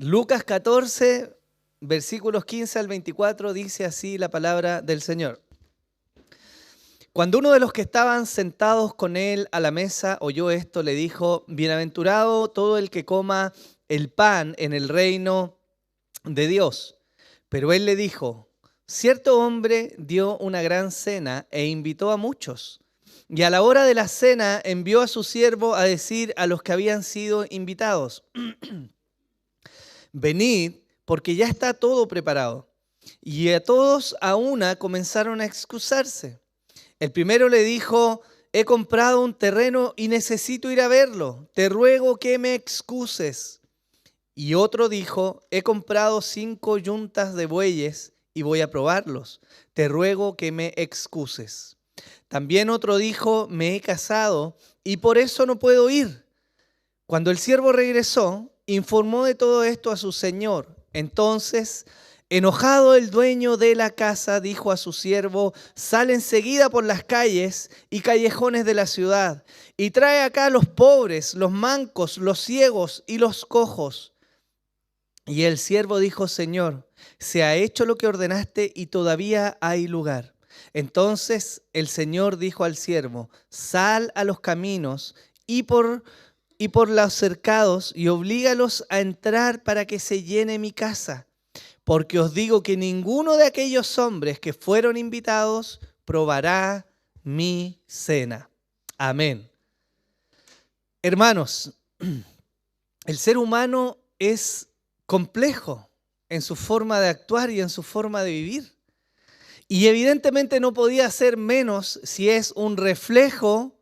Lucas 14, versículos 15 al 24, dice así la palabra del Señor. Cuando uno de los que estaban sentados con él a la mesa oyó esto, le dijo: Bienaventurado todo el que coma el pan en el reino de Dios. Pero él le dijo: Cierto hombre dio una gran cena e invitó a muchos. Y a la hora de la cena envió a su siervo a decir a los que habían sido invitados: Venid, porque ya está todo preparado. Y a todos a una comenzaron a excusarse. El primero le dijo: He comprado un terreno y necesito ir a verlo. Te ruego que me excuses. Y otro dijo: He comprado 5 yuntas de bueyes y voy a probarlos. Te ruego que me excuses. También otro dijo: Me he casado y por eso no puedo ir. Cuando el siervo regresó, informó de todo esto a su señor. Entonces, enojado el dueño de la casa, dijo a su siervo: Sal enseguida por las calles y callejones de la ciudad y trae acá a los pobres, los mancos, los ciegos y los cojos. Y el siervo dijo: Señor, se ha hecho lo que ordenaste y todavía hay lugar. Entonces el Señor dijo al siervo: Sal a los caminos y por los cercados y oblígalos a entrar para que se llene mi casa. Porque os digo que ninguno de aquellos hombres que fueron invitados probará mi cena. Amén. Hermanos, el ser humano es complejo en su forma de actuar y en su forma de vivir. Y evidentemente no podía ser menos si es un reflejo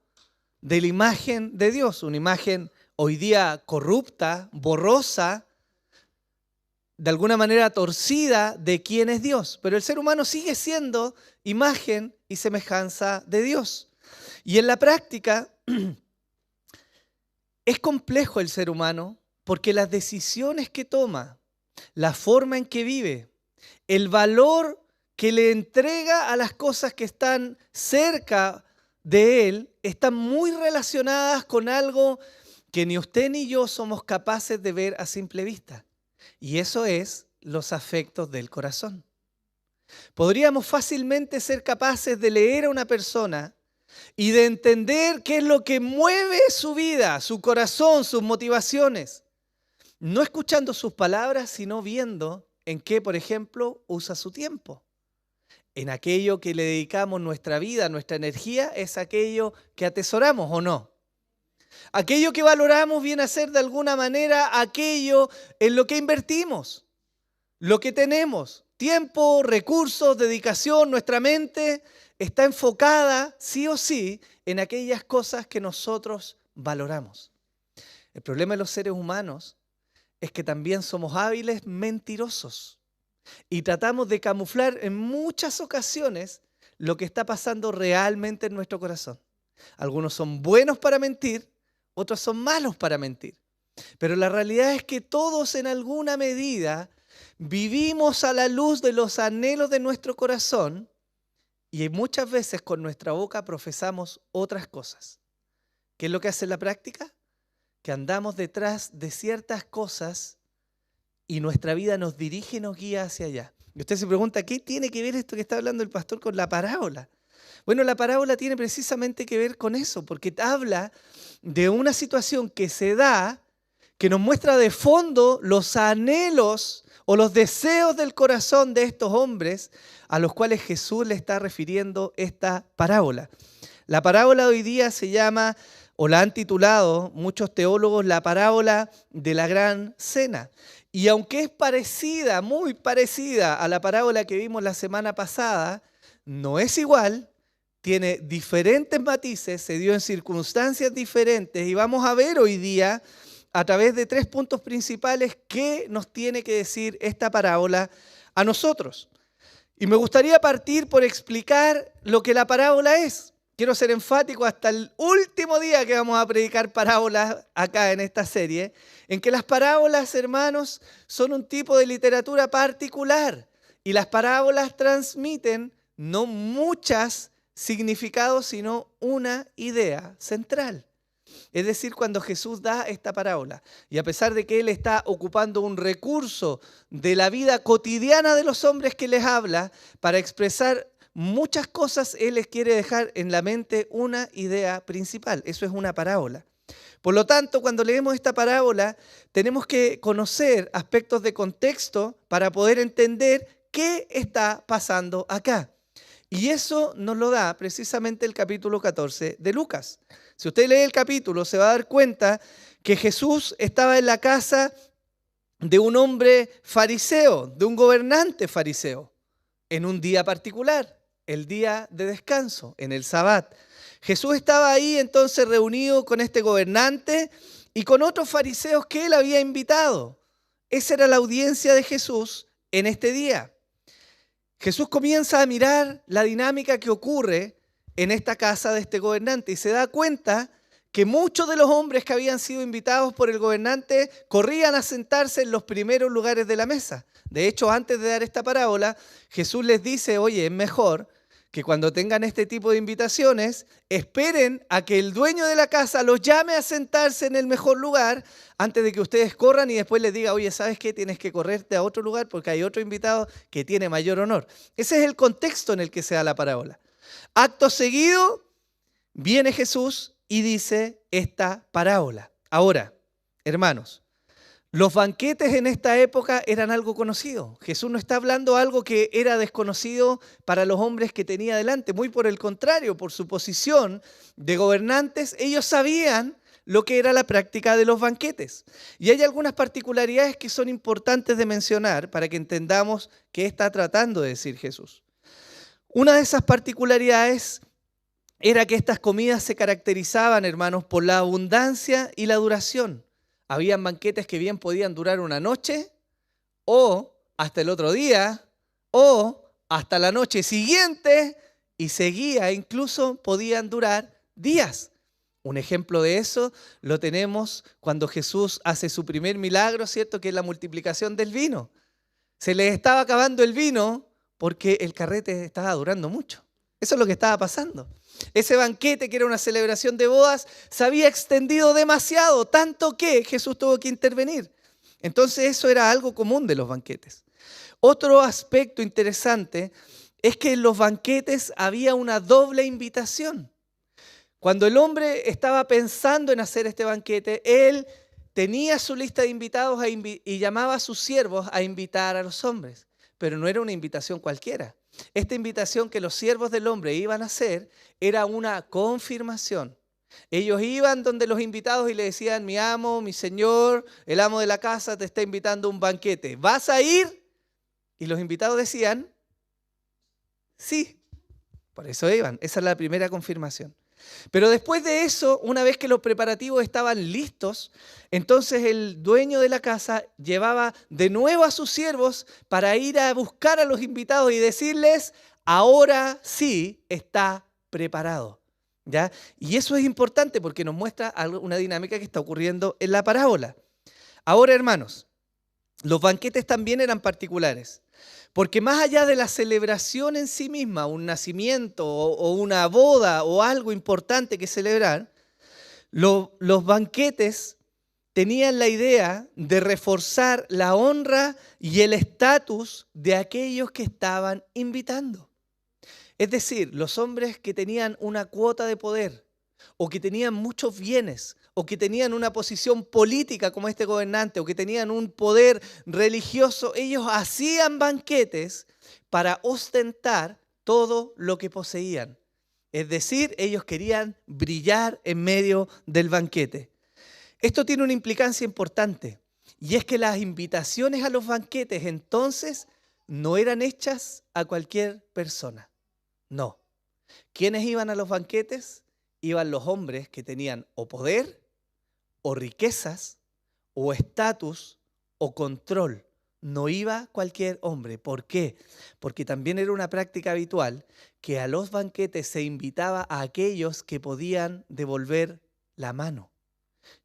de la imagen de Dios, una imagen hoy día corrupta, borrosa, de alguna manera torcida de quién es Dios. Pero el ser humano sigue siendo imagen y semejanza de Dios. Y en la práctica es complejo el ser humano porque las decisiones que toma, la forma en que vive, el valor que le entrega a las cosas que están cerca de él, están muy relacionadas con algo que ni usted ni yo somos capaces de ver a simple vista. Y eso es los afectos del corazón. Podríamos fácilmente ser capaces de leer a una persona y de entender qué es lo que mueve su vida, su corazón, sus motivaciones. No escuchando sus palabras, sino viendo en qué, por ejemplo, usa su tiempo. En aquello que le dedicamos nuestra vida, nuestra energía, es aquello que atesoramos, ¿o no? Aquello que valoramos viene a ser de alguna manera aquello en lo que invertimos, lo que tenemos. Tiempo, recursos, dedicación, nuestra mente está enfocada, sí o sí, en aquellas cosas que nosotros valoramos. El problema de los seres humanos es que también somos hábiles mentirosos y tratamos de camuflar en muchas ocasiones lo que está pasando realmente en nuestro corazón. Algunos son buenos para mentir, otros son malos para mentir. Pero la realidad es que todos en alguna medida vivimos a la luz de los anhelos de nuestro corazón y muchas veces con nuestra boca profesamos otras cosas. ¿Qué es lo que hace en la práctica? Que andamos detrás de ciertas cosas y nuestra vida nos dirige y nos guía hacia allá. Y usted se pregunta, ¿qué tiene que ver esto que está hablando el pastor con la parábola? Bueno, la parábola tiene precisamente que ver con eso, porque habla de una situación que se da, que nos muestra de fondo los anhelos o los deseos del corazón de estos hombres a los cuales Jesús le está refiriendo esta parábola. La parábola de hoy día se llama, o la han titulado muchos teólogos, la parábola de la gran cena. Y aunque es parecida, muy parecida a la parábola que vimos la semana pasada, no es igual, tiene diferentes matices, se dio en circunstancias diferentes y vamos a ver hoy día a través de 3 puntos principales qué nos tiene que decir esta parábola a nosotros. Y me gustaría partir por explicar lo que la parábola es. Quiero ser enfático hasta el último día que vamos a predicar parábolas acá en esta serie, en que las parábolas, hermanos, son un tipo de literatura particular y las parábolas transmiten no muchos significados, sino una idea central. Es decir, cuando Jesús da esta parábola, y a pesar de que Él está ocupando un recurso de la vida cotidiana de los hombres que les habla para expresar muchas cosas, Él les quiere dejar en la mente una idea principal. Eso es una parábola. Por lo tanto, cuando leemos esta parábola, tenemos que conocer aspectos de contexto para poder entender qué está pasando acá. Y eso nos lo da precisamente el capítulo 14 de Lucas. Si usted lee el capítulo, se va a dar cuenta que Jesús estaba en la casa de un hombre fariseo, de un gobernante fariseo, en un día particular, el día de descanso, en el Sabbat. Jesús estaba ahí entonces reunido con este gobernante y con otros fariseos que él había invitado. Esa era la audiencia de Jesús en este día. Jesús comienza a mirar la dinámica que ocurre en esta casa de este gobernante y se da cuenta que muchos de los hombres que habían sido invitados por el gobernante corrían a sentarse en los primeros lugares de la mesa. De hecho, antes de dar esta parábola, Jesús les dice, oye, es mejor que cuando tengan este tipo de invitaciones, esperen a que el dueño de la casa los llame a sentarse en el mejor lugar antes de que ustedes corran y después les diga, oye, ¿sabes qué? Tienes que correrte a otro lugar porque hay otro invitado que tiene mayor honor. Ese es el contexto en el que se da la parábola. Acto seguido, viene Jesús y dice esta parábola. Ahora, hermanos, los banquetes en esta época eran algo conocido. Jesús no está hablando algo que era desconocido para los hombres que tenía delante. Muy por el contrario, por su posición de gobernantes, ellos sabían lo que era la práctica de los banquetes. Y hay algunas particularidades que son importantes de mencionar para que entendamos qué está tratando de decir Jesús. Una de esas particularidades era que estas comidas se caracterizaban, hermanos, por la abundancia y la duración. Habían banquetes que bien podían durar una noche, o hasta el otro día, o hasta la noche siguiente, y seguía, incluso podían durar días. Un ejemplo de eso lo tenemos cuando Jesús hace su primer milagro, ¿cierto? Que es la multiplicación del vino. Se les estaba acabando el vino porque el carrete estaba durando mucho. Eso es lo que estaba pasando. Ese banquete, que era una celebración de bodas, se había extendido demasiado, tanto que Jesús tuvo que intervenir. Entonces eso era algo común de los banquetes. Otro aspecto interesante es que en los banquetes había una doble invitación. Cuando el hombre estaba pensando en hacer este banquete, él tenía su lista de invitados y llamaba a sus siervos a invitar a los hombres. Pero no era una invitación cualquiera. Esta invitación que los siervos del hombre iban a hacer era una confirmación. Ellos iban donde los invitados y le decían, mi amo, mi señor, el amo de la casa te está invitando a un banquete. ¿Vas a ir? Y los invitados decían, sí. Por eso iban. Esa es la primera confirmación. Pero después de eso, una vez que los preparativos estaban listos, entonces el dueño de la casa llevaba de nuevo a sus siervos para ir a buscar a los invitados y decirles, ahora sí está preparado. ¿Ya? Y eso es importante porque nos muestra una dinámica que está ocurriendo en la parábola. Ahora, hermanos, los banquetes también eran particulares. Porque más allá de la celebración en sí misma, un nacimiento o una boda o algo importante que celebrar, los banquetes tenían la idea de reforzar la honra y el estatus de aquellos que estaban invitando. Es decir, los hombres que tenían una cuota de poder o que tenían muchos bienes o que tenían una posición política como este gobernante o que tenían un poder religioso, ellos hacían banquetes para ostentar todo lo que poseían. Es decir, ellos querían brillar en medio del banquete. Esto tiene una implicancia importante y es que las invitaciones a los banquetes entonces no eran hechas a cualquier persona. No. ¿Quiénes iban a los banquetes? Iban los hombres que tenían o poder, o riquezas, o estatus, o control. No iba cualquier hombre. ¿Por qué? Porque también era una práctica habitual que a los banquetes se invitaba a aquellos que podían devolver la mano.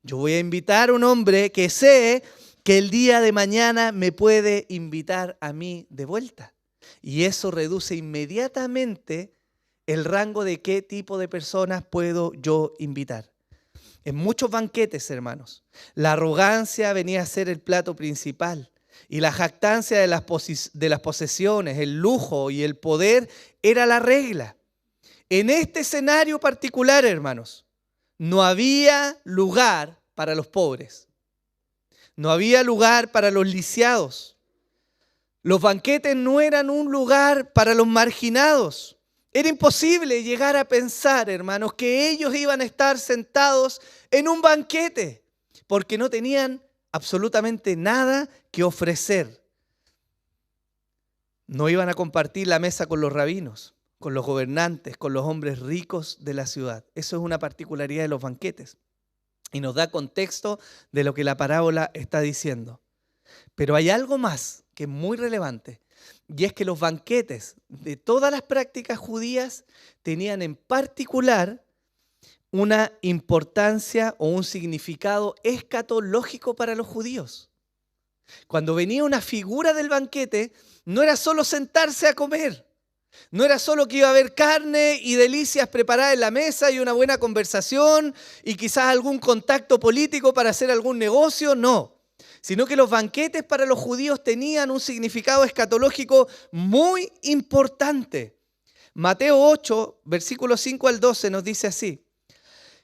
Yo voy a invitar a un hombre que sé que el día de mañana me puede invitar a mí de vuelta. Y eso reduce inmediatamente el rango de qué tipo de personas puedo yo invitar. En muchos banquetes, hermanos, la arrogancia venía a ser el plato principal y la jactancia de las posesiones, el lujo y el poder era la regla. En este escenario particular, hermanos, no había lugar para los pobres. No había lugar para los lisiados. Los banquetes no eran un lugar para los marginados. Era imposible llegar a pensar, hermanos, que ellos iban a estar sentados en un banquete porque no tenían absolutamente nada que ofrecer. No iban a compartir la mesa con los rabinos, con los gobernantes, con los hombres ricos de la ciudad. Eso es una particularidad de los banquetes y nos da contexto de lo que la parábola está diciendo. Pero hay algo más que es muy relevante, y es que los banquetes de todas las prácticas judías tenían en particular una importancia o un significado escatológico para los judíos. Cuando venía una figura del banquete, no era solo sentarse a comer, no era solo que iba a haber carne y delicias preparadas en la mesa y una buena conversación y quizás algún contacto político para hacer algún negocio, no. Sino que los banquetes para los judíos tenían un significado escatológico muy importante. Mateo 8, versículos 5 al 12 nos dice así: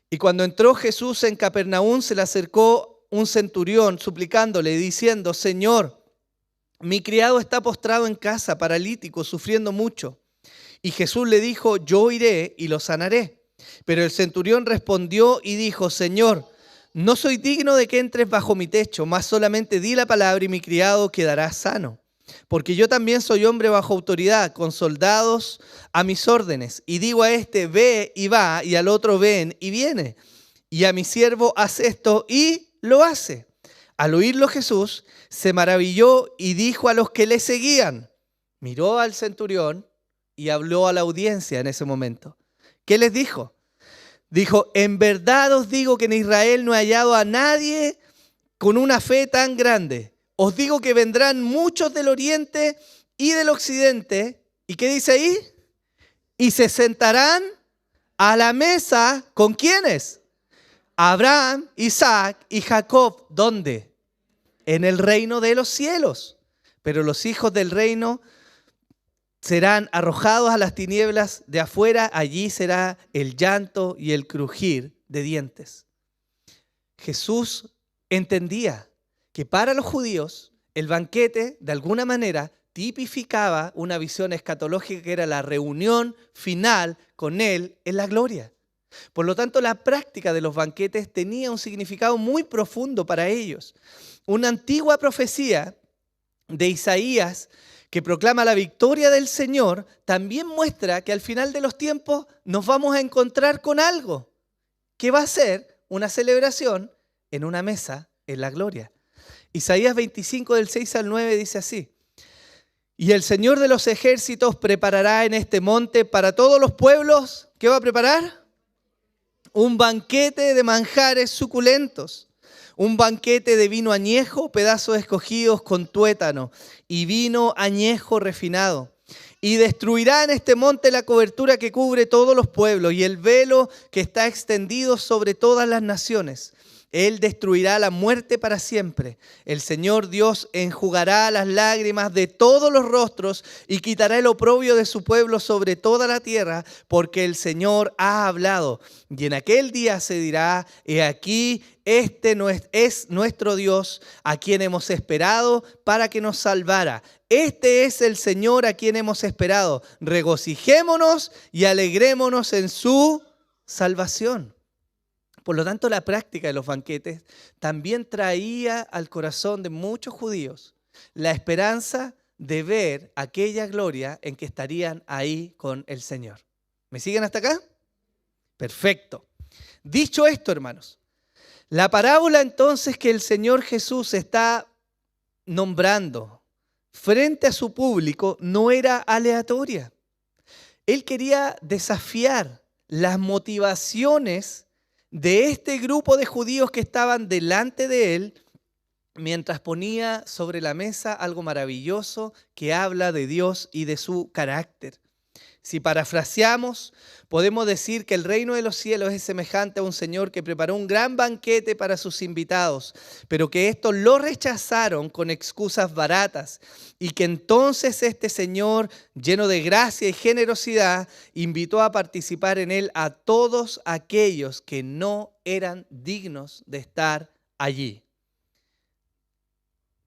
y cuando entró Jesús en Capernaum, se le acercó un centurión suplicándole, diciendo: Señor, mi criado está postrado en casa, paralítico, sufriendo mucho. Y Jesús le dijo: yo iré y lo sanaré. Pero el centurión respondió y dijo: Señor, no soy digno de que entres bajo mi techo, mas solamente di la palabra y mi criado quedará sano. Porque yo también soy hombre bajo autoridad, con soldados a mis órdenes. Y digo a este: ve y va, y al otro: ven y viene. Y a mi siervo: haz esto, y lo hace. Al oírlo Jesús se maravilló y dijo a los que le seguían. Miró al centurión y habló a la audiencia en ese momento. ¿Qué les dijo? Dijo: en verdad os digo que en Israel no he hallado a nadie con una fe tan grande. Os digo que vendrán muchos del oriente y del occidente. ¿Y qué dice ahí? Y se sentarán a la mesa, ¿con quiénes? Abraham, Isaac y Jacob. ¿Dónde? En el reino de los cielos. Pero los hijos del reino serán arrojados a las tinieblas de afuera, allí será el llanto y el crujir de dientes. Jesús entendía que para los judíos el banquete, de alguna manera, tipificaba una visión escatológica que era la reunión final con Él en la gloria. Por lo tanto, la práctica de los banquetes tenía un significado muy profundo para ellos. Una antigua profecía de Isaías que proclama la victoria del Señor, también muestra que al final de los tiempos nos vamos a encontrar con algo, que va a ser una celebración en una mesa en la gloria. Isaías 25 del 6 al 9 dice así: y el Señor de los ejércitos preparará en este monte para todos los pueblos, ¿qué va a preparar? Un banquete de manjares suculentos. Un banquete de vino añejo, pedazos escogidos con tuétano y vino añejo refinado. Y destruirá en este monte la cobertura que cubre todos los pueblos y el velo que está extendido sobre todas las naciones. Él destruirá la muerte para siempre. El Señor Dios enjugará las lágrimas de todos los rostros y quitará el oprobio de su pueblo sobre toda la tierra, porque el Señor ha hablado. Y en aquel día se dirá: he aquí, este es nuestro Dios, a quien hemos esperado para que nos salvara. Este es el Señor a quien hemos esperado. Regocijémonos y alegrémonos en su salvación. Por lo tanto, la práctica de los banquetes también traía al corazón de muchos judíos la esperanza de ver aquella gloria en que estarían ahí con el Señor. ¿Me siguen hasta acá? Perfecto. Dicho esto, hermanos, la parábola entonces que el Señor Jesús está nombrando frente a su público no era aleatoria. Él quería desafiar las motivaciones de este grupo de judíos que estaban delante de él, mientras ponía sobre la mesa algo maravilloso que habla de Dios y de su carácter. Si parafraseamos, podemos decir que el reino de los cielos es semejante a un señor que preparó un gran banquete para sus invitados, pero que estos lo rechazaron con excusas baratas, y que entonces este señor, lleno de gracia y generosidad, invitó a participar en él a todos aquellos que no eran dignos de estar allí.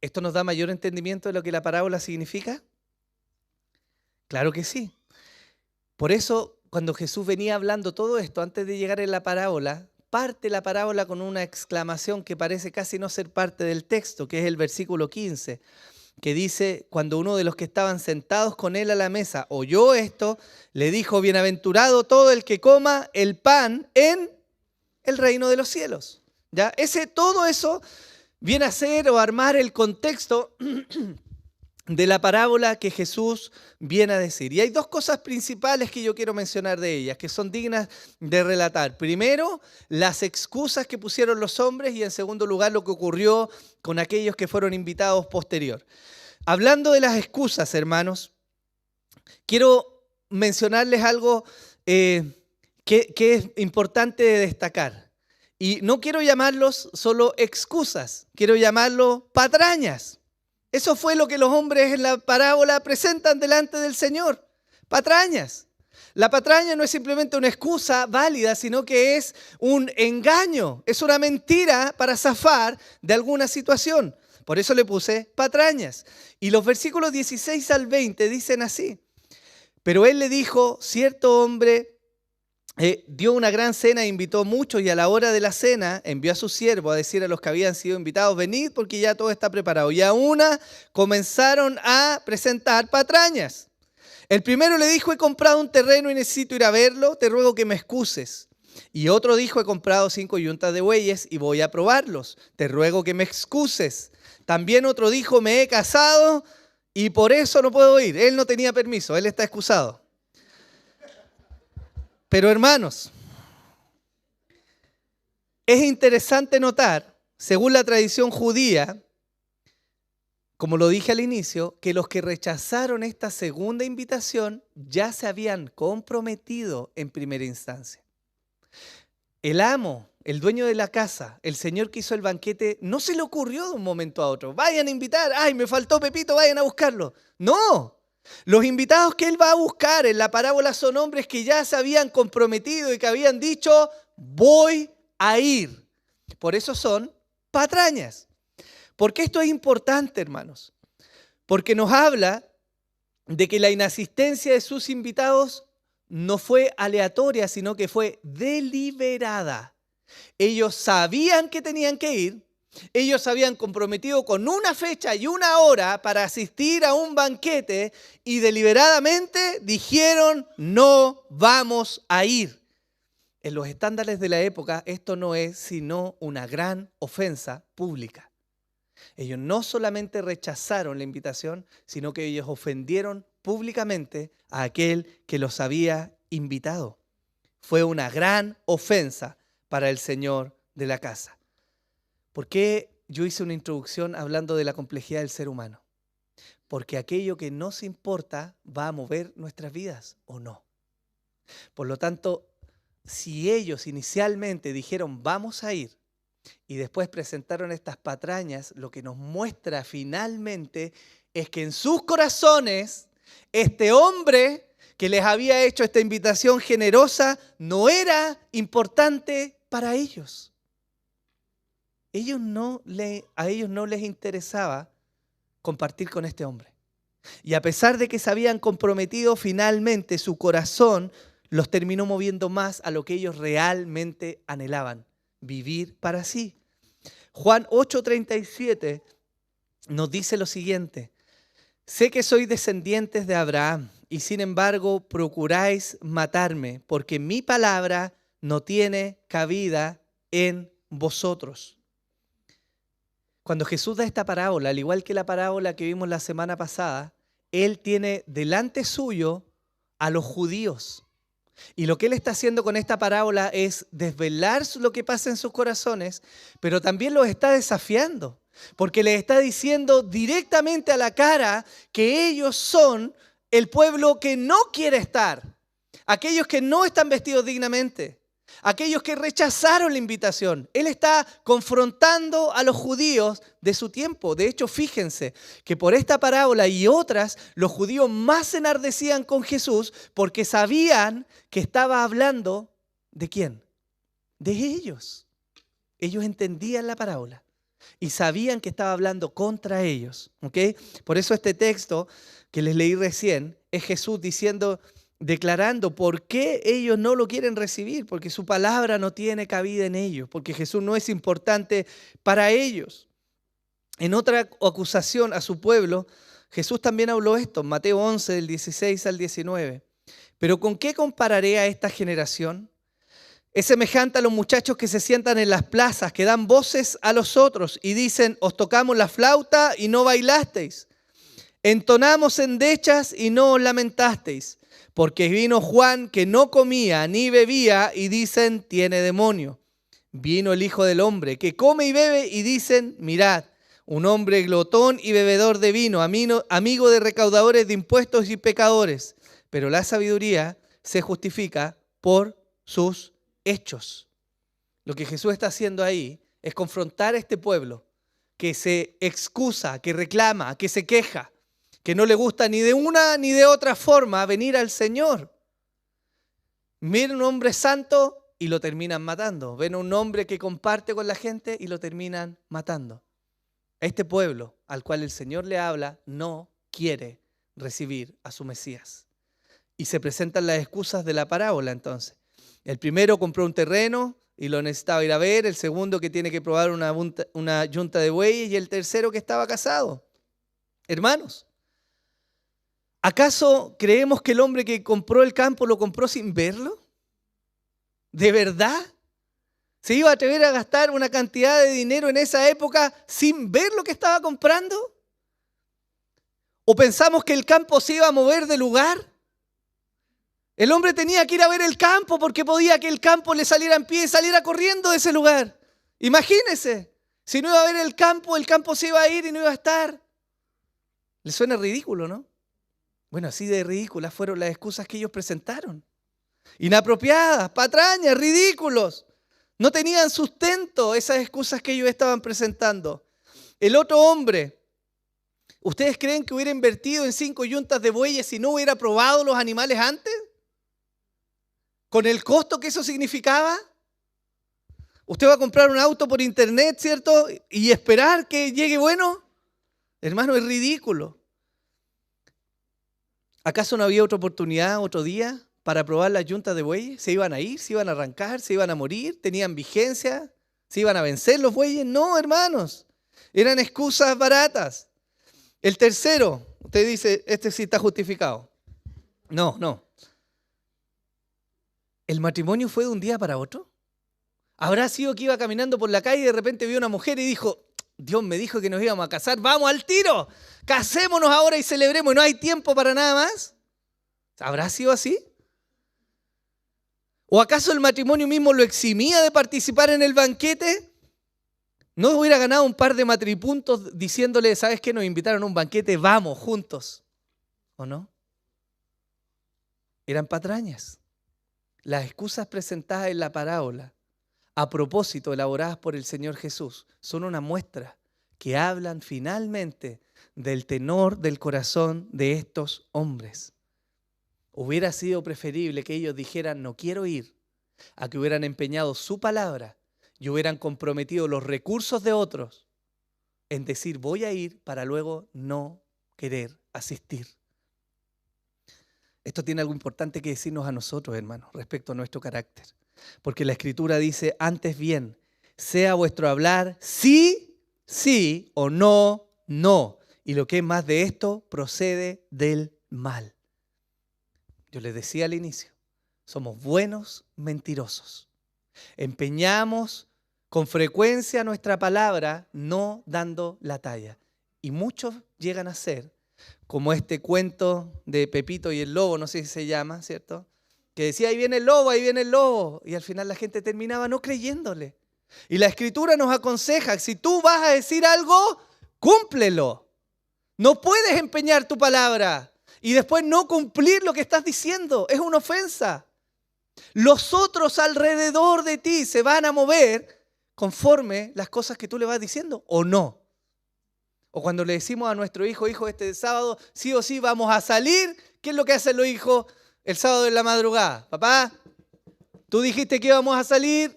¿Esto nos da mayor entendimiento de lo que la parábola significa? Claro que sí. Por eso, cuando Jesús venía hablando todo esto, antes de llegar en la parábola, parte la parábola con una exclamación que parece casi no ser parte del texto, que es el versículo 15, que dice, cuando uno de los que estaban sentados con él a la mesa oyó esto, le dijo, bienaventurado todo el que coma el pan en el reino de los cielos. ¿Ya? Todo eso viene a ser o a armar el contexto de la parábola que Jesús viene a decir. Y hay dos cosas principales que yo quiero mencionar de ellas, que son dignas de relatar. Primero, las excusas que pusieron los hombres y en segundo lugar, lo que ocurrió con aquellos que fueron invitados posterior. Hablando de las excusas, hermanos, quiero mencionarles algo que es importante de destacar. Y no quiero llamarlos solo excusas, quiero llamarlos patrañas. Eso fue lo que los hombres en la parábola presentan delante del Señor. Patrañas. La patraña no es simplemente una excusa válida, sino que es un engaño. Es una mentira para zafar de alguna situación. Por eso le puse patrañas. Y los versículos 16 al 20 dicen así. Pero él le dijo, cierto hombre dio una gran cena e invitó a muchos, y a la hora de la cena envió a su siervo a decir a los que habían sido invitados, venid porque ya todo está preparado. Y a una comenzaron a presentar patrañas. El primero le dijo, he comprado un terreno y necesito ir a verlo, te ruego que me excuses. Y otro dijo, he comprado 5 yuntas de bueyes y voy a probarlos, te ruego que me excuses. También otro dijo, me he casado y por eso no puedo ir. Él no tenía permiso, él está excusado. Pero hermanos, es interesante notar, según la tradición judía, como lo dije al inicio, que los que rechazaron esta segunda invitación ya se habían comprometido en primera instancia. El amo, el dueño de la casa, el señor que hizo el banquete, no se le ocurrió de un momento a otro, vayan a invitar, ay, me faltó Pepito, vayan a buscarlo. No. Los invitados que él va a buscar en la parábola son hombres que ya se habían comprometido y que habían dicho, voy a ir. Por eso son patrañas. ¿Por qué esto es importante, hermanos? Porque nos habla de que la inasistencia de sus invitados no fue aleatoria, sino que fue deliberada. Ellos sabían que tenían que ir. Ellos se habían comprometido con una fecha y una hora para asistir a un banquete y deliberadamente dijeron, no vamos a ir. En los estándares de la época, esto no es sino una gran ofensa pública. Ellos no solamente rechazaron la invitación, sino que ellos ofendieron públicamente a aquel que los había invitado. Fue una gran ofensa para el señor de la casa. ¿Por qué yo hice una introducción hablando de la complejidad del ser humano? Porque aquello que nos importa va a mover nuestras vidas o no. Por lo tanto, si ellos inicialmente dijeron vamos a ir y después presentaron estas patrañas, lo que nos muestra finalmente es que en sus corazones este hombre que les había hecho esta invitación generosa no era importante para ellos. A ellos no les interesaba compartir con este hombre. Y a pesar de que se habían comprometido, finalmente su corazón los terminó moviendo más a lo que ellos realmente anhelaban, vivir para sí. Juan 8:37 nos dice lo siguiente: sé que sois descendientes de Abraham y sin embargo procuráis matarme, porque mi palabra no tiene cabida en vosotros. Cuando Jesús da esta parábola, al igual que la parábola que vimos la semana pasada, Él tiene delante suyo a los judíos. Y lo que Él está haciendo con esta parábola es desvelar lo que pasa en sus corazones, pero también los está desafiando, porque les está diciendo directamente a la cara que ellos son el pueblo que no quiere estar, aquellos que no están vestidos dignamente, aquellos que rechazaron la invitación. Él está confrontando a los judíos de su tiempo. De hecho, fíjense que por esta parábola y otras, los judíos más se enardecían con Jesús porque sabían que estaba hablando ¿de quién? De ellos. Ellos entendían la parábola y sabían que estaba hablando contra ellos. ¿Ok? Por eso este texto que les leí recién es Jesús declarando por qué ellos no lo quieren recibir, porque su palabra no tiene cabida en ellos, porque Jesús no es importante para ellos. En otra acusación a su pueblo, Jesús también habló esto, en Mateo 11, del 16 al 19. Pero ¿con qué compararé a esta generación? Es semejante a los muchachos que se sientan en las plazas, que dan voces a los otros y dicen, os tocamos la flauta y no bailasteis, entonamos endechas y no os lamentasteis. Porque vino Juan que no comía ni bebía y dicen, tiene demonio. Vino el Hijo del Hombre que come y bebe y dicen, mirad, un hombre glotón y bebedor de vino, amigo de recaudadores de impuestos y pecadores. Pero la sabiduría se justifica por sus hechos. Lo que Jesús está haciendo ahí es confrontar a este pueblo que se excusa, que reclama, que se queja, que no le gusta ni de una ni de otra forma venir al Señor. Miren a un hombre santo y lo terminan matando. Ven a un hombre que comparte con la gente y lo terminan matando. Este pueblo al cual el Señor le habla no quiere recibir a su Mesías. Y se presentan las excusas de la parábola entonces. El primero compró un terreno y lo necesitaba ir a ver. El segundo que tiene que probar una yunta de bueyes. Y el tercero que estaba casado. Hermanos, ¿acaso creemos que el hombre que compró el campo lo compró sin verlo? ¿De verdad? ¿Se iba a atrever a gastar una cantidad de dinero en esa época sin ver lo que estaba comprando? ¿O pensamos que el campo se iba a mover de lugar? El hombre tenía que ir a ver el campo porque podía que el campo le saliera en pie y saliera corriendo de ese lugar. Imagínese, si no iba a ver el campo se iba a ir y no iba a estar. ¿Le suena ridículo, no? Bueno, así de ridículas fueron las excusas que ellos presentaron. Inapropiadas, patrañas, ridículos. No tenían sustento esas excusas que ellos estaban presentando. El otro hombre, ¿ustedes creen que hubiera invertido en 5 yuntas de bueyes si no hubiera probado los animales antes? ¿Con el costo que eso significaba? Usted va a comprar un auto por internet, ¿cierto? Y esperar que llegue bueno. Hermano, es ridículo. ¿Acaso no había otra oportunidad, otro día, para probar las yuntas de bueyes? ¿Se iban a ir? ¿Se iban a arrancar? ¿Se iban a morir? ¿Tenían vigencia? ¿Se iban a vencer los bueyes? No, hermanos. Eran excusas baratas. El tercero, usted dice, este sí está justificado. No. ¿El matrimonio fue de un día para otro? ¿Habrá sido que iba caminando por la calle y de repente vio una mujer y dijo, Dios me dijo que nos íbamos a casar, vamos al tiro, casémonos ahora y celebremos y no hay tiempo para nada más? ¿Habrá sido así? ¿O acaso el matrimonio mismo lo eximía de participar en el banquete? ¿No hubiera ganado un par de matripuntos diciéndole, ¿sabes qué? Nos invitaron a un banquete, vamos juntos? ¿O no? Eran patrañas. Las excusas presentadas en la parábola, a propósito, elaboradas por el Señor Jesús, son una muestra que hablan finalmente del tenor del corazón de estos hombres. Hubiera sido preferible que ellos dijeran, no quiero ir, a que hubieran empeñado su palabra y hubieran comprometido los recursos de otros en decir, voy a ir para luego no querer asistir. Esto tiene algo importante que decirnos a nosotros, hermanos, respecto a nuestro carácter. Porque la Escritura dice, antes bien, sea vuestro hablar sí, sí o no, no. Y lo que es más de esto, procede del mal. Yo les decía al inicio, somos buenos mentirosos. Empeñamos con frecuencia nuestra palabra no dando la talla. Y muchos llegan a ser como este cuento de Pepito y el lobo, no sé si se llama, ¿cierto? Que decía, ahí viene el lobo, ahí viene el lobo. Y al final la gente terminaba no creyéndole. Y la Escritura nos aconseja, si tú vas a decir algo, cúmplelo. No puedes empeñar tu palabra. y después no cumplir lo que estás diciendo. Es una ofensa. Los otros alrededor de ti se van a mover conforme las cosas que tú le vas diciendo o no. O cuando le decimos a nuestro hijo, hijo, este sábado sí o sí vamos a salir, ¿qué es lo que hacen los hijos el sábado en la madrugada? Papá, tú dijiste que íbamos a salir.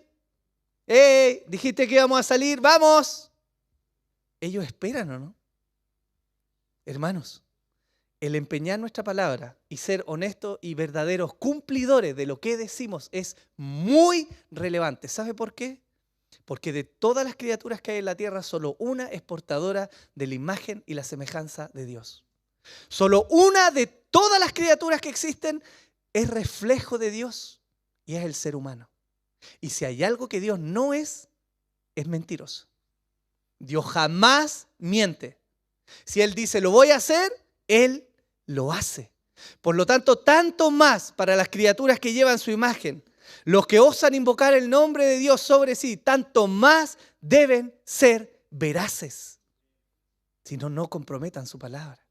Dijiste que íbamos a salir, vamos. Ellos esperan, ¿o no? Hermanos, el empeñar nuestra palabra y ser honestos y verdaderos cumplidores de lo que decimos es muy relevante. ¿Sabe por qué? Porque de todas las criaturas que hay en la tierra, solo una es portadora de la imagen y la semejanza de Dios. Solo una de todas las criaturas que existen es reflejo de Dios y es el ser humano. Y si hay algo que Dios no es mentiroso. Dios jamás miente. Si Él dice lo voy a hacer, Él lo hace. Por lo tanto, tanto más para las criaturas que llevan su imagen, los que osan invocar el nombre de Dios sobre sí, tanto más deben ser veraces. Si no, no comprometan su palabra.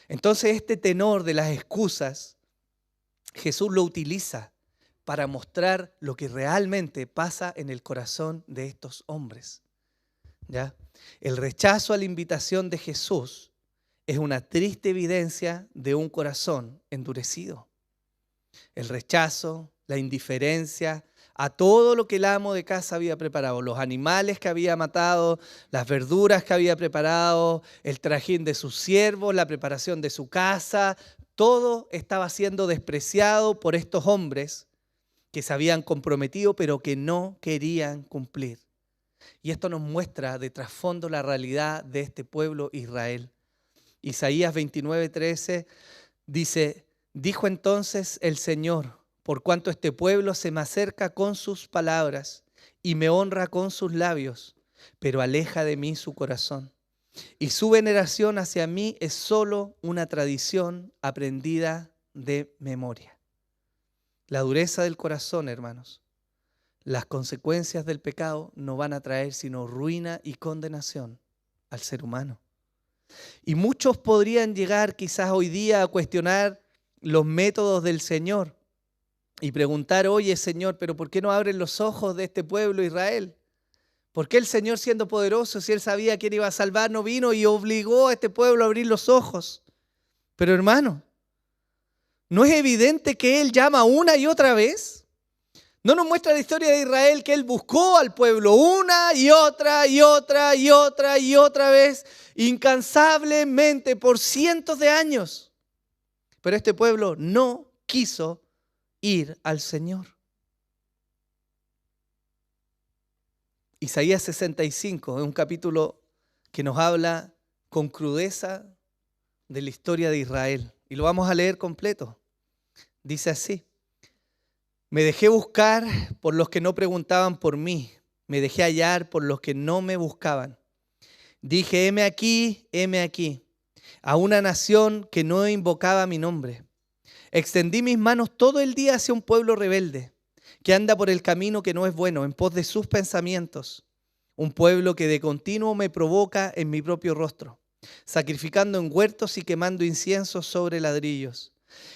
Entonces, este tenor de las excusas, Jesús lo utiliza para mostrar lo que realmente pasa en el corazón de estos hombres. ¿Ya? El rechazo a la invitación de Jesús es una triste evidencia de un corazón endurecido. El rechazo, la indiferencia a todo lo que el amo de casa había preparado, los animales que había matado, las verduras que había preparado, el trajín de sus siervos, la preparación de su casa, todo estaba siendo despreciado por estos hombres que se habían comprometido pero que no querían cumplir. Y esto nos muestra de trasfondo la realidad de este pueblo Israel. Isaías 29:13 dice, dijo entonces el Señor, por cuanto este pueblo se me acerca con sus palabras y me honra con sus labios, pero aleja de mí su corazón. Y su veneración hacia mí es solo una tradición aprendida de memoria. La dureza del corazón, hermanos, las consecuencias del pecado no van a traer sino ruina y condenación al ser humano. Y muchos podrían llegar quizás hoy día a cuestionar los métodos del Señor y preguntar, oye Señor, pero ¿por qué no abren los ojos de este pueblo Israel? ¿Por qué el Señor, siendo poderoso, si Él sabía quién iba a salvar, no vino y obligó a este pueblo a abrir los ojos? Pero hermano, ¿no es evidente que Él llama una y otra vez? ¿No nos muestra la historia de Israel que Él buscó al pueblo una y otra y otra y otra y otra vez, incansablemente por cientos de años? Pero este pueblo no quiso ir al Señor. Isaías 65 es un capítulo que nos habla con crudeza de la historia de Israel. Y lo vamos a leer completo. Dice así: me dejé buscar por los que no preguntaban por mí. Me dejé hallar por los que no me buscaban. Dije, heme aquí, a una nación que no invocaba mi nombre. Extendí mis manos todo el día hacia un pueblo rebelde, que anda por el camino que no es bueno, en pos de sus pensamientos. Un pueblo que de continuo me provoca en mi propio rostro, sacrificando en huertos y quemando incienso sobre ladrillos.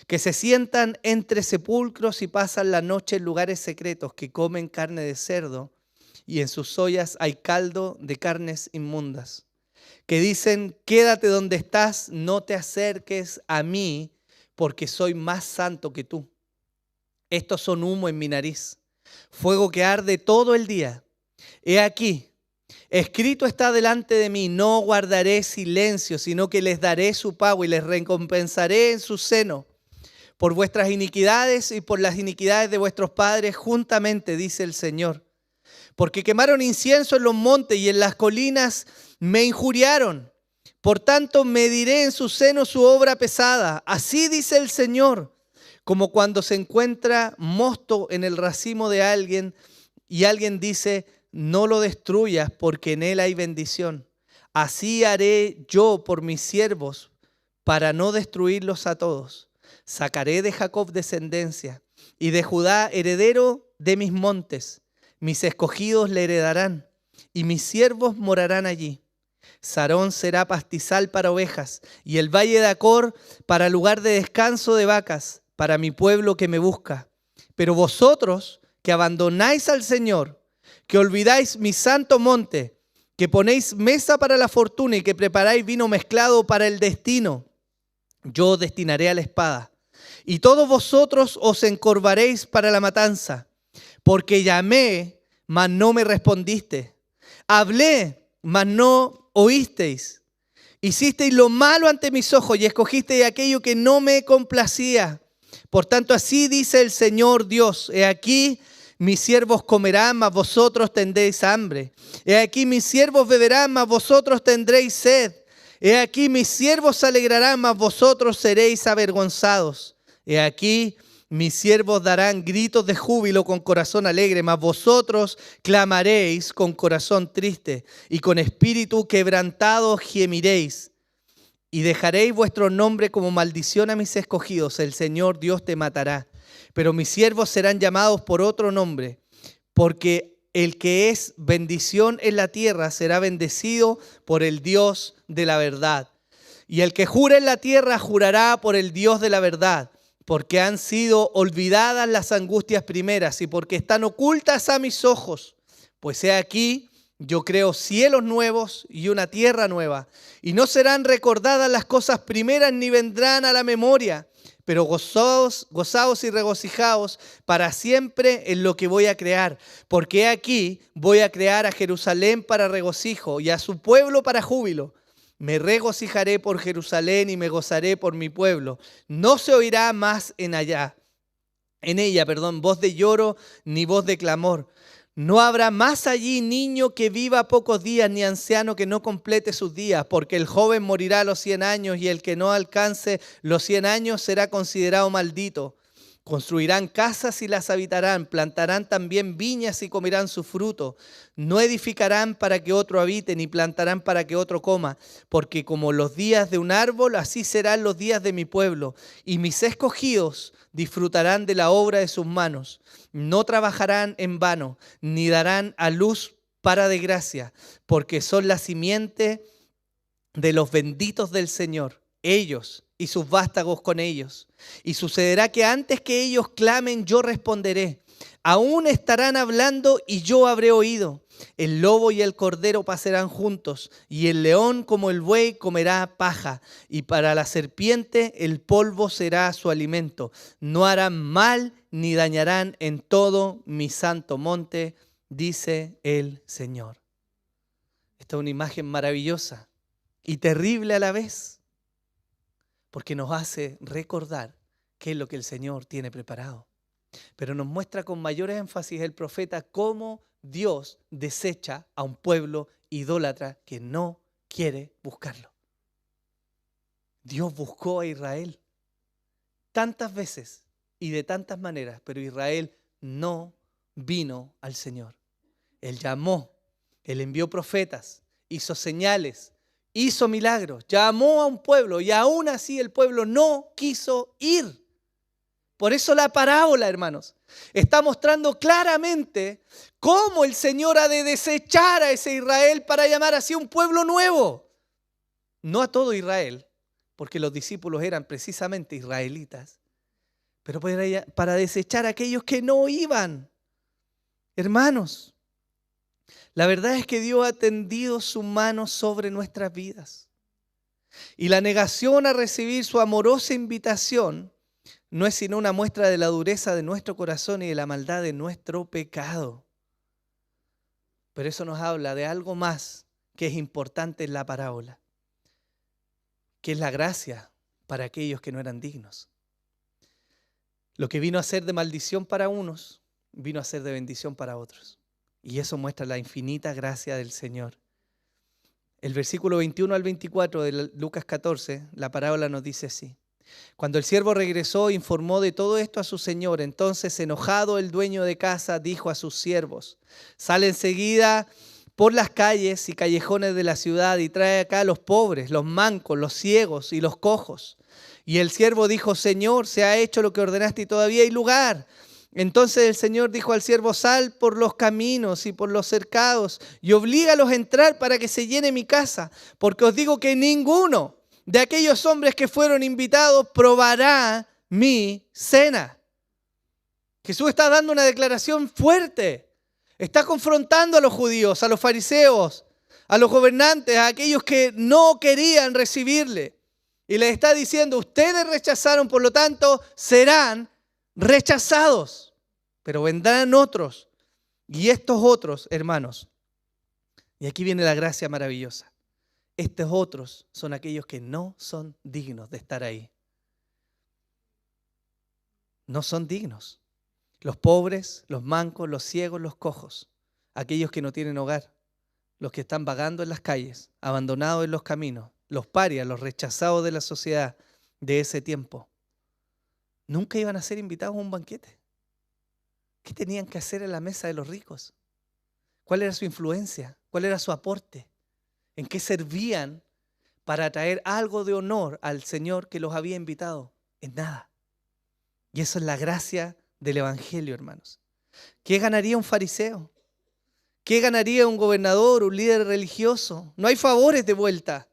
Que se sientan entre sepulcros y pasan la noche en lugares secretos, que comen carne de cerdo y en sus ollas hay caldo de carnes inmundas. Que dicen, quédate donde estás, no te acerques a mí, porque soy más santo que tú. Estos son humo en mi nariz, fuego que arde todo el día. He aquí, escrito está delante de mí, no guardaré silencio, sino que les daré su pago y les recompensaré en su seno. Por vuestras iniquidades y por las iniquidades de vuestros padres juntamente, dice el Señor. Porque quemaron incienso en los montes y en las colinas me injuriaron. Por tanto, mediré en su seno su obra pesada. Así dice el Señor, como cuando se encuentra mosto en el racimo de alguien y alguien dice, no lo destruyas porque en él hay bendición. Así haré yo por mis siervos para no destruirlos a todos. Sacaré de Jacob descendencia y de Judá heredero de mis montes. Mis escogidos le heredarán y mis siervos morarán allí. Sarón será pastizal para ovejas, y el valle de Acor para lugar de descanso de vacas, para mi pueblo que me busca. Pero vosotros que abandonáis al Señor, que olvidáis mi santo monte, que ponéis mesa para la fortuna y que preparáis vino mezclado para el destino, yo os destinaré a la espada. Y todos vosotros os encorvaréis para la matanza, porque llamé, mas no me respondiste. Hablé, mas no oísteis. Hicisteis lo malo ante mis ojos y escogisteis aquello que no me complacía. Por tanto, así dice el Señor Dios: he aquí, mis siervos comerán, mas vosotros tendréis hambre. He aquí, mis siervos beberán, mas vosotros tendréis sed. He aquí, mis siervos se alegrarán, mas vosotros seréis avergonzados. He aquí, mis siervos darán gritos de júbilo con corazón alegre, mas vosotros clamaréis con corazón triste y con espíritu quebrantado gemiréis. Y dejaréis vuestro nombre como maldición a mis escogidos. El Señor Dios te matará. Pero mis siervos serán llamados por otro nombre, porque el que es bendición en la tierra será bendecido por el Dios de la verdad. Y el que jura en la tierra jurará por el Dios de la verdad, porque han sido olvidadas las angustias primeras y porque están ocultas a mis ojos. Pues he aquí, yo creo cielos nuevos y una tierra nueva, y no serán recordadas las cosas primeras ni vendrán a la memoria. Pero gozaos y regocijaos para siempre en lo que voy a crear. Porque aquí voy a crear a Jerusalén para regocijo y a su pueblo para júbilo. Me regocijaré por Jerusalén y me gozaré por mi pueblo. No se oirá más en ella, voz de lloro ni voz de clamor. No habrá más allí niño que viva pocos días, ni anciano que no complete sus días, porque el joven morirá a los 100 años y el que no alcance los 100 años será considerado maldito. Construirán casas y las habitarán, plantarán también viñas y comerán su fruto. No edificarán para que otro habite, ni plantarán para que otro coma, porque como los días de un árbol, así serán los días de mi pueblo, y mis escogidos disfrutarán de la obra de sus manos. No trabajarán en vano, ni darán a luz para desgracia, porque son la simiente de los benditos del Señor, ellos y sus vástagos con ellos. Y sucederá que antes que ellos clamen, yo responderé. Aún estarán hablando y yo habré oído. El lobo y el cordero pasarán juntos, y el león como el buey comerá paja, y para la serpiente el polvo será su alimento. No harán mal ni dañarán en todo mi santo monte, dice el Señor. Esta es una imagen maravillosa y terrible a la vez, porque nos hace recordar qué es lo que el Señor tiene preparado. Pero nos muestra con mayor énfasis el profeta cómo Dios desecha a un pueblo idólatra que no quiere buscarlo. Dios buscó a Israel tantas veces y de tantas maneras, pero Israel no vino al Señor. Él llamó, Él envió profetas, hizo señales, hizo milagros, llamó a un pueblo y aún así el pueblo no quiso ir. Por eso la parábola, hermanos, está mostrando claramente cómo el Señor ha de desechar a ese Israel para llamar así a un pueblo nuevo. No a todo Israel, porque los discípulos eran precisamente israelitas, pero para desechar a aquellos que no iban. Hermanos, la verdad es que Dios ha tendido su mano sobre nuestras vidas. Y la negación a recibir su amorosa invitación no es sino una muestra de la dureza de nuestro corazón y de la maldad de nuestro pecado. Pero eso nos habla de algo más que es importante en la parábola, que es la gracia para aquellos que no eran dignos. Lo que vino a ser de maldición para unos, vino a ser de bendición para otros. Y eso muestra la infinita gracia del Señor. El versículo 21 al 24 de Lucas 14, la parábola nos dice así. Cuando el siervo regresó, informó de todo esto a su señor. Entonces, enojado, el dueño de casa dijo a sus siervos: sale enseguida por las calles y callejones de la ciudad y trae acá a los pobres, los mancos, los ciegos y los cojos. Y el siervo dijo: Señor, se ha hecho lo que ordenaste y todavía hay lugar. Entonces el Señor dijo al siervo: sal por los caminos y por los cercados y oblígalos a entrar para que se llene mi casa, porque os digo que ninguno de aquellos hombres que fueron invitados probará mi cena. Jesús está dando una declaración fuerte. Está confrontando a los judíos, a los fariseos, a los gobernantes, a aquellos que no querían recibirle. Y les está diciendo: ustedes rechazaron, por lo tanto, serán rechazados. Pero vendrán otros. Y estos otros, hermanos, y aquí viene la gracia maravillosa. Estos otros son aquellos que no son dignos de estar ahí. No son dignos. Los pobres, los mancos, los ciegos, los cojos, aquellos que no tienen hogar, los que están vagando en las calles, abandonados en los caminos, los parias, los rechazados de la sociedad de ese tiempo, nunca iban a ser invitados a un banquete. ¿Qué tenían que hacer en la mesa de los ricos? ¿Cuál era su influencia? ¿Cuál era su aporte? ¿En qué servían para traer algo de honor al Señor que los había invitado? En nada. Y eso es la gracia del Evangelio, hermanos. ¿Qué ganaría un fariseo? ¿Qué ganaría un gobernador, un líder religioso? No hay favores de vuelta.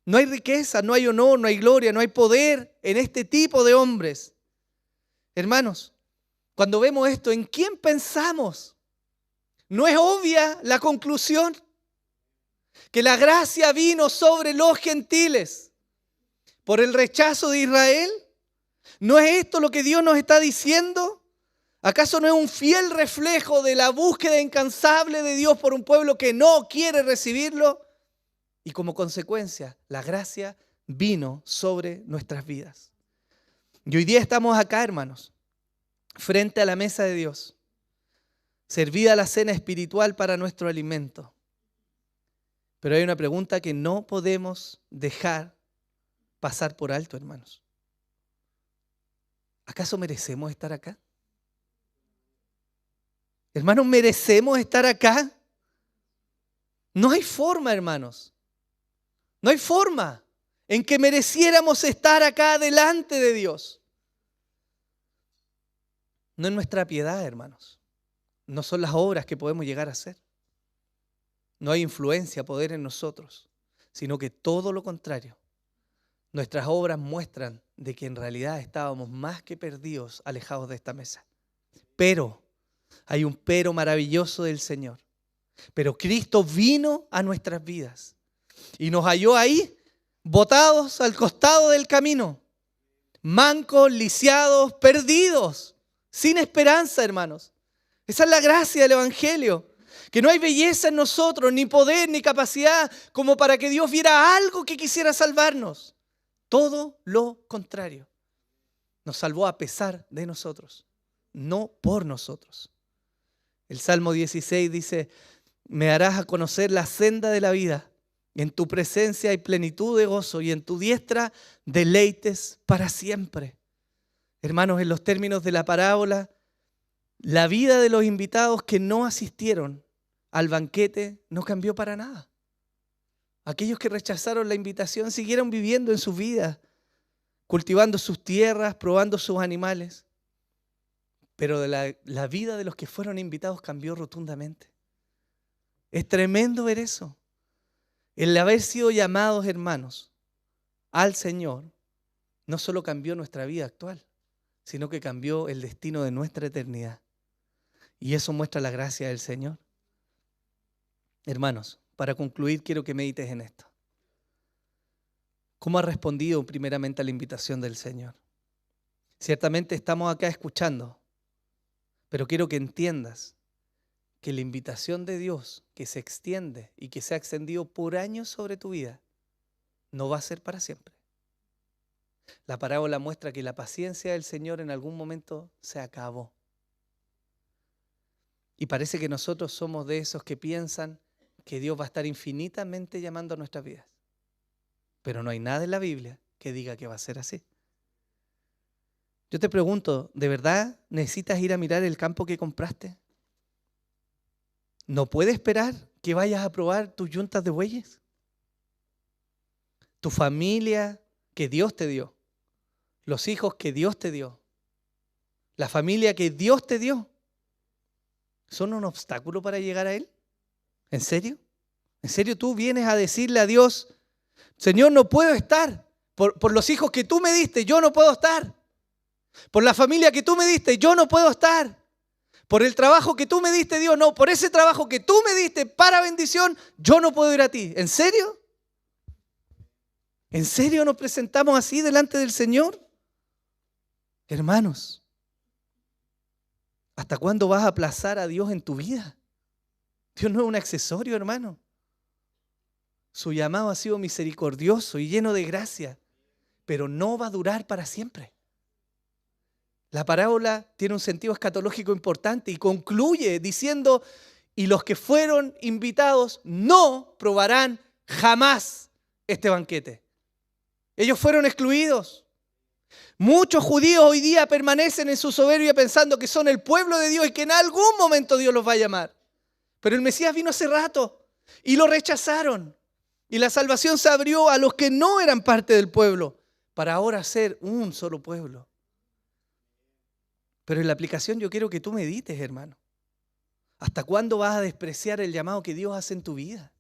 No hay riqueza, no hay honor, no hay gloria, no hay poder en este tipo de hombres. Hermanos, cuando vemos esto, ¿en quién pensamos? ¿No es obvia la conclusión? Que la gracia vino sobre los gentiles por el rechazo de Israel. ¿No es esto lo que Dios nos está diciendo? ¿Acaso no es un fiel reflejo de la búsqueda incansable de Dios por un pueblo que no quiere recibirlo? Y como consecuencia, la gracia vino sobre nuestras vidas. Y hoy día estamos acá, hermanos, frente a la mesa de Dios, servida la cena espiritual para nuestro alimento. Pero hay una pregunta que no podemos dejar pasar por alto, hermanos. ¿Acaso merecemos estar acá? Hermanos, ¿merecemos estar acá? No hay forma, hermanos. No hay forma en que mereciéramos estar acá delante de Dios. No es nuestra piedad, hermanos. No son las obras que podemos llegar a hacer. No hay influencia, poder en nosotros, sino que todo lo contrario. Nuestras obras muestran de que en realidad estábamos más que perdidos, alejados de esta mesa. Pero hay un pero maravilloso del Señor. Pero Cristo vino a nuestras vidas y nos halló ahí, botados al costado del camino, mancos, lisiados, perdidos, sin esperanza, hermanos. Esa es la gracia del Evangelio. Que no hay belleza en nosotros, ni poder, ni capacidad, como para que Dios viera algo que quisiera salvarnos. Todo lo contrario. Nos salvó a pesar de nosotros, no por nosotros. El Salmo 16 dice: me harás a conocer la senda de la vida. En tu presencia hay plenitud de gozo y en tu diestra deleites para siempre. Hermanos, en los términos de la parábola, la vida de los invitados que no asistieron al banquete no cambió para nada. Aquellos que rechazaron la invitación siguieron viviendo en sus vidas, cultivando sus tierras, probando sus animales. Pero la vida de los que fueron invitados cambió rotundamente. Es tremendo ver eso. El haber sido llamados, hermanos, al Señor, no solo cambió nuestra vida actual, sino que cambió el destino de nuestra eternidad. Y eso muestra la gracia del Señor. Hermanos, para concluir, quiero que medites en esto. ¿Cómo has respondido primeramente a la invitación del Señor? Ciertamente estamos acá escuchando, pero quiero que entiendas que la invitación de Dios que se extiende y que se ha extendido por años sobre tu vida no va a ser para siempre. La parábola muestra que la paciencia del Señor en algún momento se acabó. Y parece que nosotros somos de esos que piensan que Dios va a estar infinitamente llamando a nuestras vidas. Pero no hay nada en la Biblia que diga que va a ser así. Yo te pregunto, ¿de verdad necesitas ir a mirar el campo que compraste? ¿No puedes esperar que vayas a probar tus yuntas de bueyes? Tu familia que Dios te dio, los hijos que Dios te dio, la familia que Dios te dio, son un obstáculo para llegar a Él. ¿En serio? ¿En serio tú vienes a decirle a Dios, Señor, no puedo estar? Por los hijos que tú me diste, yo no puedo estar. Por la familia que tú me diste, yo no puedo estar. Por el trabajo que tú me diste, Dios, no. Por ese trabajo que tú me diste para bendición, yo no puedo ir a ti. ¿En serio? ¿En serio nos presentamos así delante del Señor? Hermanos, ¿hasta cuándo vas a aplazar a Dios en tu vida? Dios no es un accesorio, hermano. Su llamado ha sido misericordioso y lleno de gracia, pero no va a durar para siempre. La parábola tiene un sentido escatológico importante y concluye diciendo, y los que fueron invitados no probarán jamás este banquete. Ellos fueron excluidos. Muchos judíos hoy día permanecen en su soberbia pensando que son el pueblo de Dios y que en algún momento Dios los va a llamar. Pero el Mesías vino hace rato y lo rechazaron. Y la salvación se abrió a los que no eran parte del pueblo para ahora ser un solo pueblo. Pero en la aplicación yo quiero que tú medites, hermano. ¿Hasta cuándo vas a despreciar el llamado que Dios hace en tu vida?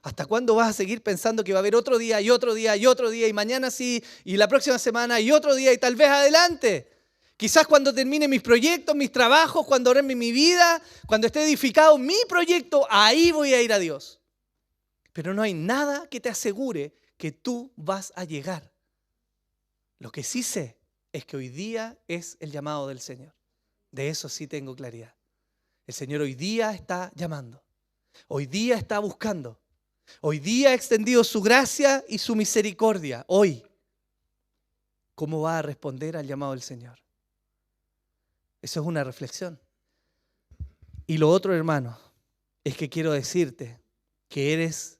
¿Hasta cuándo vas a seguir pensando que va a haber otro día y otro día y otro día y mañana sí y la próxima semana y otro día y tal vez adelante? Quizás cuando termine mis proyectos, mis trabajos, cuando orme mi vida, cuando esté edificado mi proyecto, ahí voy a ir a Dios. Pero no hay nada que te asegure que tú vas a llegar. Lo que sí sé es que hoy día es el llamado del Señor. De eso sí tengo claridad. El Señor hoy día está llamando. Hoy día está buscando. Hoy día ha extendido su gracia y su misericordia. Hoy, ¿cómo va a responder al llamado del Señor? Eso es una reflexión. Y lo otro, hermano, es que quiero decirte que eres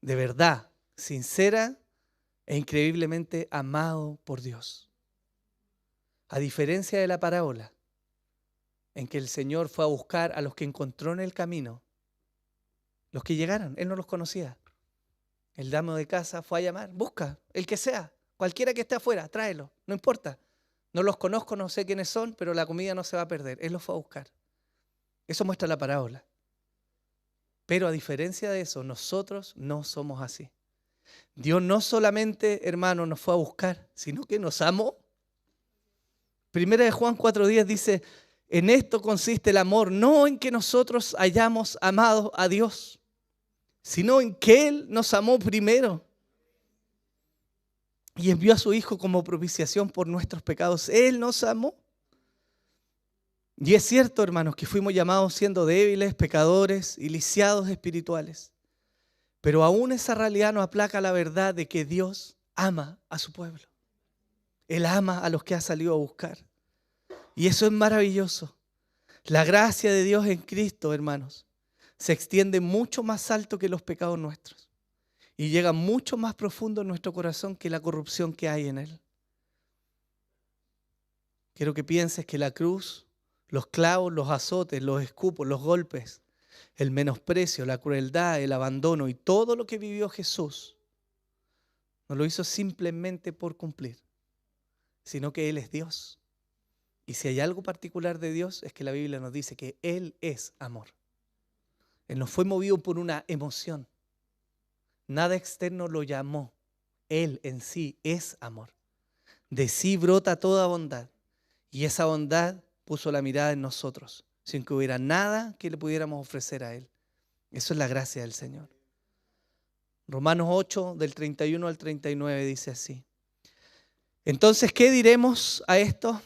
de verdad, sincera e increíblemente amado por Dios. A diferencia de la parábola, en que el Señor fue a buscar a los que encontró en el camino, los que llegaron, Él no los conocía. El damo de casa fue a llamar, busca, el que sea, cualquiera que esté afuera, tráelo, no importa. No los conozco, no sé quiénes son, pero la comida no se va a perder. Él los fue a buscar. Eso muestra la parábola. Pero a diferencia de eso, nosotros no somos así. Dios no solamente, hermano, nos fue a buscar, sino que nos amó. Primera de Juan 4:10 dice, en esto consiste el amor, no en que nosotros hayamos amado a Dios, sino en que Él nos amó primero y envió a su Hijo como propiciación por nuestros pecados. Él nos amó. Y es cierto, hermanos, que fuimos llamados siendo débiles, pecadores y lisiados espirituales. Pero aún esa realidad nos aplaca la verdad de que Dios ama a su pueblo. Él ama a los que ha salido a buscar. Y eso es maravilloso. La gracia de Dios en Cristo, hermanos, se extiende mucho más alto que los pecados nuestros. Y llega mucho más profundo en nuestro corazón que la corrupción que hay en él. Quiero que pienses que la cruz, los clavos, los azotes, los escupos, los golpes, el menosprecio, la crueldad, el abandono y todo lo que vivió Jesús, no lo hizo simplemente por cumplir, sino que Él es Dios. Y si hay algo particular de Dios es que la Biblia nos dice que Él es amor. Él no fue movido por una emoción. Nada externo lo llamó. Él en sí es amor. De sí brota toda bondad. Y esa bondad puso la mirada en nosotros, sin que hubiera nada que le pudiéramos ofrecer a Él. Eso es la gracia del Señor. Romanos 8, del 31 al 39 dice así. Entonces, ¿qué diremos a esto?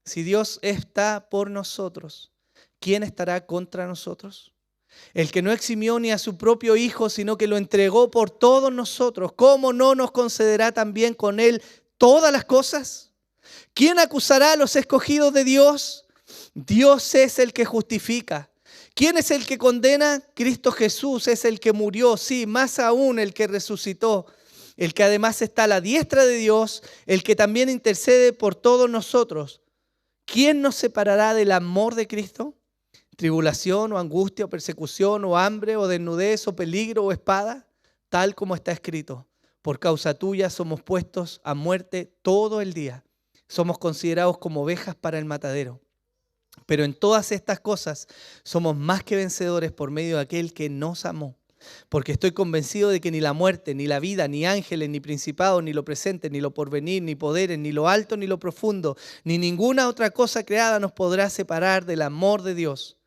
Si Dios está por nosotros, ¿quién estará contra nosotros? El que no eximió ni a su propio Hijo, sino que lo entregó por todos nosotros, ¿cómo no nos concederá también con Él todas las cosas? ¿Quién acusará a los escogidos de Dios? Dios es el que justifica. ¿Quién es el que condena? Cristo Jesús es el que murió, sí, más aún el que resucitó, el que además está a la diestra de Dios, el que también intercede por todos nosotros. ¿Quién nos separará del amor de Cristo? ¿Tribulación o angustia o persecución o hambre o desnudez o peligro o espada? Tal como está escrito, por causa tuya somos puestos a muerte todo el día. Somos considerados como ovejas para el matadero. Pero en todas estas cosas somos más que vencedores por medio de aquel que nos amó. Porque estoy convencido de que ni la muerte, ni la vida, ni ángeles, ni principados, ni lo presente, ni lo porvenir, ni poderes, ni lo alto, ni lo profundo, ni ninguna otra cosa creada nos podrá separar del amor de Dios,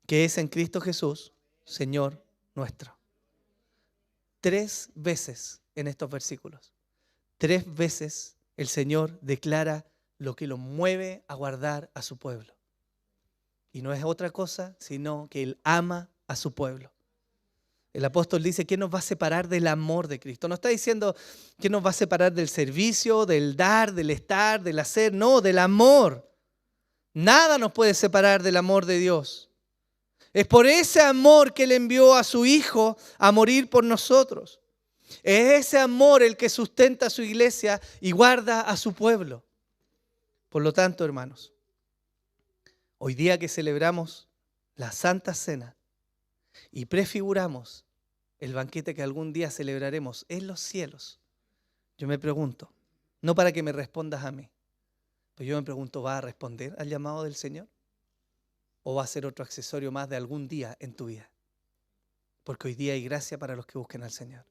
que es en Cristo Jesús, Señor nuestro. 3 veces en estos versículos, 3 veces el Señor declara lo que lo mueve a guardar a su pueblo. Y no es otra cosa, sino que Él ama a su pueblo. El apóstol dice, ¿quién nos va a separar del amor de Cristo? No está diciendo quién nos va a separar del servicio, del dar, del estar, del hacer. No, del amor. Nada nos puede separar del amor de Dios. Es por ese amor que Él envió a su Hijo a morir por nosotros. Es ese amor el que sustenta a su iglesia y guarda a su pueblo. Por lo tanto, hermanos, hoy día que celebramos la Santa Cena y prefiguramos el banquete que algún día celebraremos en los cielos, yo me pregunto, no para que me respondas a mí, pero yo me pregunto, ¿vas a responder al llamado del Señor? ¿O va a ser otro accesorio más de algún día en tu vida? Porque hoy día hay gracia para los que busquen al Señor.